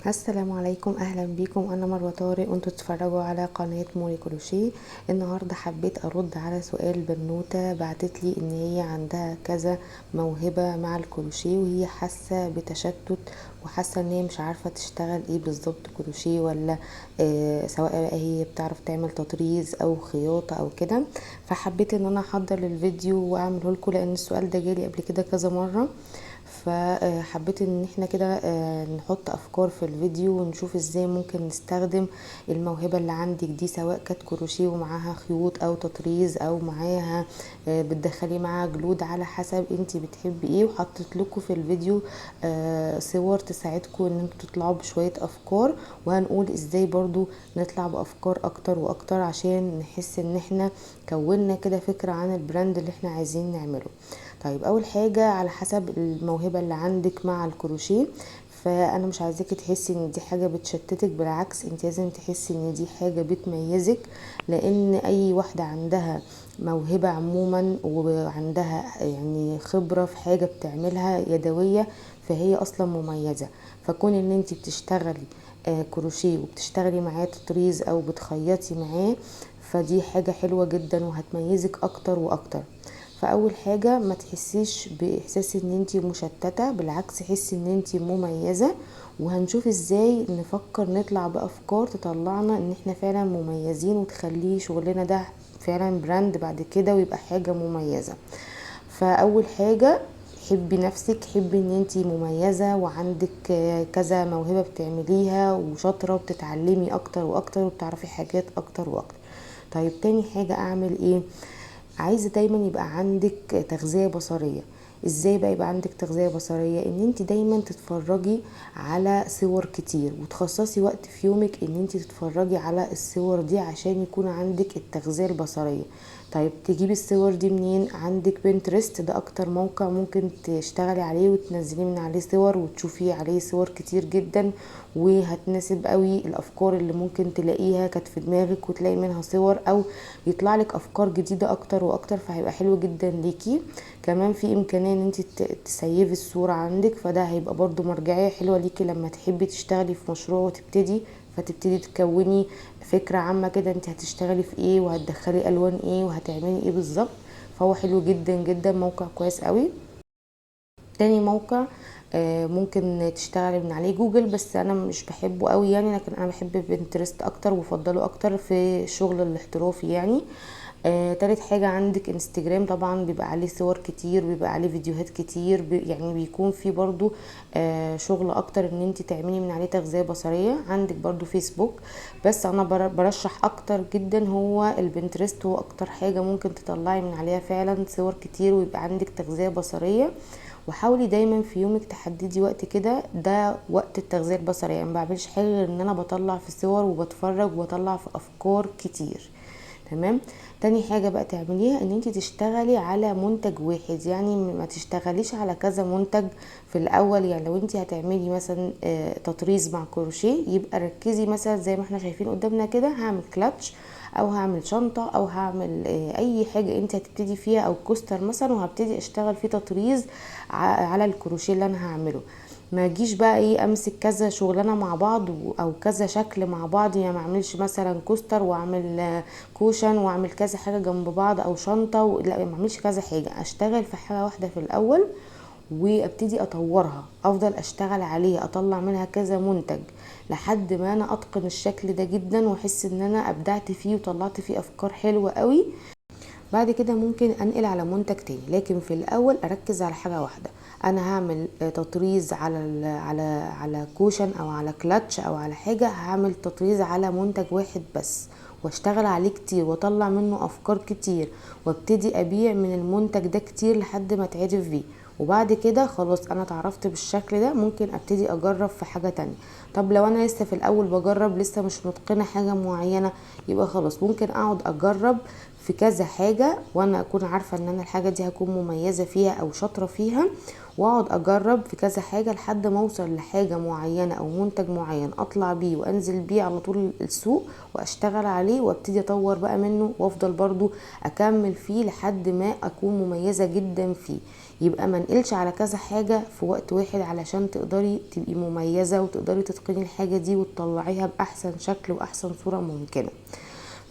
السلام عليكم، اهلا بيكم. انا مروه طارق وانتوا تتفرجوا على قناه موري كروشيه. النهارده حبيت ارد على سؤال بنوته بعتت لي ان هي عندها كذا موهبه مع الكروشيه، وهي حاسه بتشتت وحاسه ان هي مش عارفه تشتغل ايه بالظبط، كروشيه ولا سواء بقى هي بتعرف تعمل تطريز او خياطه او كده. فحبيت ان انا احضر الفيديو واعمله لكم لان السؤال ده جالي قبل كده كذا مره. فحبيت ان احنا كده نحط افكار في الفيديو ونشوف ازاي ممكن نستخدم الموهبة اللي عندك دي، سواء كانت كروشيه ومعاها خيوط او تطريز او معاها بتدخلي معاها جلود، على حسب انتي بتحبي ايه. وحطيت لكم في الفيديو صور تساعدكم ان انتوا تطلعوا بشوية افكار، وهنقول ازاي برضو نطلع بافكار اكتر واكتر عشان نحس ان احنا كونا كده فكرة عن البراند اللي احنا عايزين نعمله. طيب، اول حاجة على حسب الموهبة اللي عندك مع الكروشيه، فانا مش عايزاكي تحسي ان دي حاجة بتشتتك، بالعكس انت لازم تحسي ان دي حاجة بتميزك، لان اي واحدة عندها موهبة عموما وعندها يعني خبرة في حاجة بتعملها يدوية فهي اصلا مميزة. فكون ان انت بتشتغلي كروشيه وبتشتغلي معاه تطريز او بتخيطي معاه، فدي حاجة حلوة جدا وهتميزك اكتر واكتر. فاول حاجة ما تحسيش باحساس ان انتي مشتتة، بالعكس حسي ان انتي مميزة. وهنشوف ازاي نفكر نطلع بافكار تطلعنا ان احنا فعلا مميزين وتخليه شغلنا ده فعلا براند بعد كده ويبقى حاجة مميزة. فاول حاجة، حبي نفسك، حبي ان انتي مميزة وعندك كذا موهبة بتعمليها وشاطرة وبتتعلمي اكتر واكتر وبتعرفي حاجات اكتر واكتر. طيب، تاني حاجة اعمل ايه؟ عايزة دايما يبقى عندك تغذية بصرية. ازاي بقى يبقى عندك تغذية بصرية؟ ان انت دايما تتفرجي على صور كتير وتخصصي وقت في يومك ان انت تتفرجي على الصور دي عشان يكون عندك التغذية البصرية. طيب، تجيبي الصور دي منين؟ عندك بنترست، ده اكتر موقع ممكن تشتغلي عليه وتنزلي من عليه صور وتشوفي عليه صور كتير جدا، وهتناسب قوي الافكار اللي ممكن تلاقيها كانت في دماغك وتلاقي منها صور، او يطلع لك افكار جديده اكتر واكتر، فهيبقى حلو جدا ليكي. كمان في امكانيه ان انت تسيفي الصوره عندك، فده هيبقى برضو مرجعيه حلوه ليكي لما تحبي تشتغلي في مشروع وتبتدي، فتبتدي تكوني فكره عامه كده انت هتشتغلي في ايه وهتدخلي الوان ايه وهتعملي ايه بالظبط. فهو حلو جدا جدا، موقع كويس قوي. تاني موقع ممكن تشتغلي من عليه جوجل، بس انا مش بحبه قوي يعني، لكن انا بحب بنترست اكتر وبفضله اكتر في الشغل الاحترافي يعني. تالت حاجة عندك انستجرام، طبعا بيبقى عليه صور كتير، بيبقى عليه فيديوهات كتير، يعني بيكون في برضو شغل اكتر ان انت تعملي من عليه تغذية بصرية. عندك برضو فيسبوك، بس انا برشح اكتر جدا هو البنترست، هو اكتر حاجة ممكن تطلعي من عليها فعلا صور كتير ويبقى عندك تغذية بصرية. وحاولي دايما في يومك تحددي وقت كده، ده وقت التغذية البصرية. يعني مبعملش حاجة غير ان انا بطلع في صور وبتفرج وبطلع في افكار كتير. تمام. تاني حاجة بقى تعمليها ان انت تشتغلي على منتج واحد، يعني ما تشتغليش على كذا منتج في الاول. يعني لو انت هتعملي مثلا تطريز مع كروشيه، يبقى ركزي مثلا زي ما احنا شايفين قدامنا كده، هعمل كلاتش او هعمل شنطة او هعمل اي حاجة انت هتبتدي فيها، او كوستر مثلا، وهبتدي اشتغل فيه تطريز على الكروشيه اللي انا هعمله. ما اجيش بقى ايه امسك كذا شغلانه مع بعض او كذا شكل مع بعض. يعني ما اعملش مثلا كوستر واعمل كوشن واعمل كذا حاجه جنب بعض او شنطه لا، ما اعملش كذا حاجه، اشتغل في حاجه واحده في الاول وابتدي اطورها، افضل اشتغل عليها، اطلع منها كذا منتج لحد ما انا اتقن الشكل ده جدا واحس ان انا ابدعت فيه وطلعت فيه افكار حلوه قوي. بعد كده ممكن انقل على منتج تاني، لكن في الاول اركز على حاجه واحده. انا هعمل تطريز على كوشن او على كلاتش او على حاجه، هعمل تطريز على منتج واحد بس واشتغل عليه كتير واطلع منه افكار كتير وابتدي ابيع من المنتج ده كتير لحد ما اتعرف بيه. وبعد كده خلاص انا اتعرفت بالشكل ده، ممكن ابتدي اجرب في حاجة تانية. طب لو انا لسه في الاول بجرب، لسه مش متقنة حاجة معينة، يبقى خلاص ممكن اقعد اجرب في كذا حاجة وانا اكون عارفة ان انا الحاجة دي هكون مميزة فيها او شاطرة فيها، واقعد اجرب في كذا حاجة لحد ما اوصل لحاجة معينة او منتج معين اطلع بيه وانزل بيه على طول السوق واشتغل عليه وابتدي اطور بقى منه وافضل برضو اكمل فيه لحد ما اكون مميزة جدا فيه. يبقى ما نقلش على كذا حاجة في وقت واحد علشان تقدري تبقي مميزة وتقدري تتقني الحاجة دي وتطلعيها بأحسن شكل وأحسن صورة ممكنة.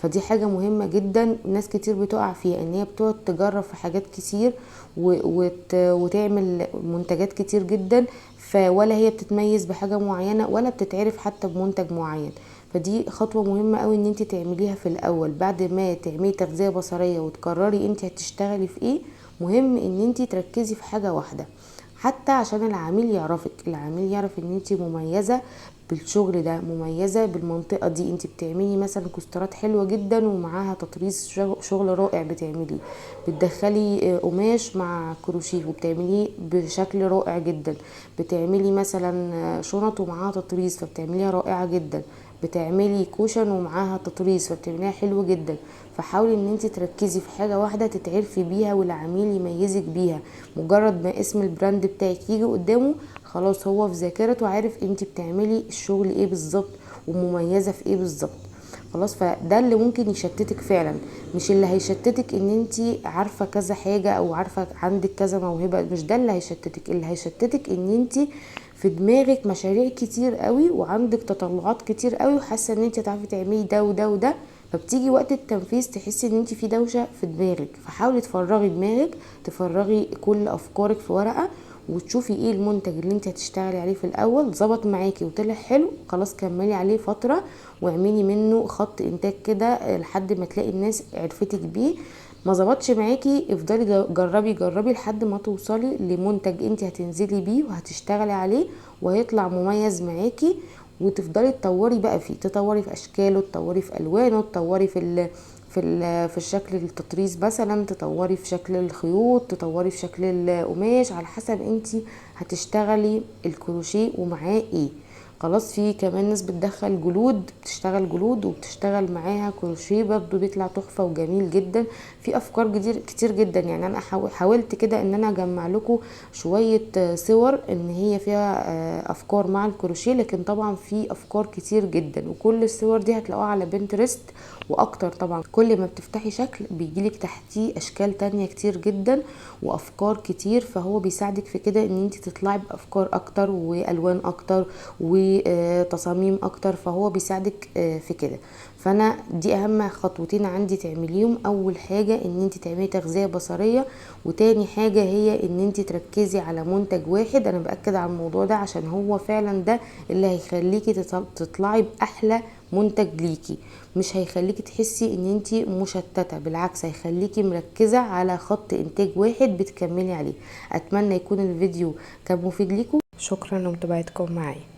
فدي حاجة مهمة جدا ناس كتير بتقع فيها، ان هي بتقعد تجرب في حاجات كتير وتعمل منتجات كتير جدا، ولا هي بتتميز بحاجة معينة ولا بتتعرف حتى بمنتج معين. فدي خطوة مهمة قوي ان انت تعمليها في الاول بعد ما تعملي تغذية بصرية وتقرري انت هتشتغلي في ايه. مهم ان انت تركزي في حاجة واحدة حتى عشان العميل يعرفك، العميل يعرف ان انت مميزة بالشغل ده، مميزة بالمنطقة دي، انت بتعملي مثلا كوسترات حلوة جدا ومعاها تطريز شغل رائع بتعمليه، بتدخلي قماش مع كروشيه وبتعمليه بشكل رائع جدا، بتعملي مثلا شنط ومعاها تطريز فبتعمليها رائعة جدا، بتعملي كوشن ومعاها تطريز فبتعمليها حلو جدا. فحاولي ان انت تركزي في حاجة واحدة تتعرفي بيها والعميل يميزك بيها، مجرد ما اسم البراند بتاعك يجي قدامه خلاص هو في ذاكرته عارف انت بتعملي الشغل ايه بالظبط ومميزة في ايه بالظبط. خلاص، فده اللي ممكن يشتتك فعلا، مش اللي هيشتتك ان انت عارفة كذا حاجة او عارفة عندك كذا موهبة، مش ده اللي هيشتتك. اللي هيشتتك ان انت في دماغك مشاريع كتير قوي وعندك تطلعات كتير قوي وحاسة ان انت هتعرفي تعملي ده وده وده، فبتيجي وقت التنفيذ تحسي ان انت في دوشة في دماغك. فحاولي تفرغي دماغك، تفرغي كل افكارك في ورقة وتشوفي ايه المنتج اللي انت هتشتغلي عليه في الاول، ظبط معاكي وطلع حلو خلاص كملي عليه فترة واعملي منه خط انتاج كده لحد ما تلاقي الناس عرفتك بيه. ما ظبطش معاكي افضلي جربي لحد ما توصلي لمنتج انت هتنزلي بيه وهتشتغلي عليه وهيطلع مميز معاكي، وتفضلي تطوري بقى فيه، تطوري في اشكاله، تطوري في الوانه، تطوري في الشكل التطريز مثلا، تطوري في شكل الخيوط، تطوري في شكل القماش على حسب انتي هتشتغلي الكروشيه ومعاه ايه. خلاص، في كمان ناس بتدخل جلود، بتشتغل جلود وبتشتغل معاها كروشيه برضو بيطلع تحفة وجميل جدا. في افكار كتير جدا، يعني انا حاولت كده ان انا اجمع لكم شوية صور ان هي فيها افكار مع الكروشيه، لكن طبعا في افكار كتير جدا وكل الصور دي هتلاقوها على بنترست واكتر. طبعا كل ما بتفتحي شكل بيجيلك تحتيه اشكال تانية كتير جدا وافكار كتير، فهو بيساعدك في كده ان انت تطلعي بافكار اكتر والوان اكتر وتصاميم اكتر، فهو بيساعدك في كده. فانا دي اهم خطوتين عندي تعمليهم. اول حاجة ان انت تعملي تغذية بصرية، وتاني حاجة هي ان انت تركزي على منتج واحد. انا باكد على الموضوع ده عشان هو فعلا ده اللي هيخليكي تطلعي باحلى منتج ليكي، مش هيخليكي تحسي ان انتي مشتتة، بالعكس هيخليكي مركزة على خط انتاج واحد بتكملي عليه. اتمنى يكون الفيديو كان مفيد ليكم. شكرا لمتابعتكم معايا.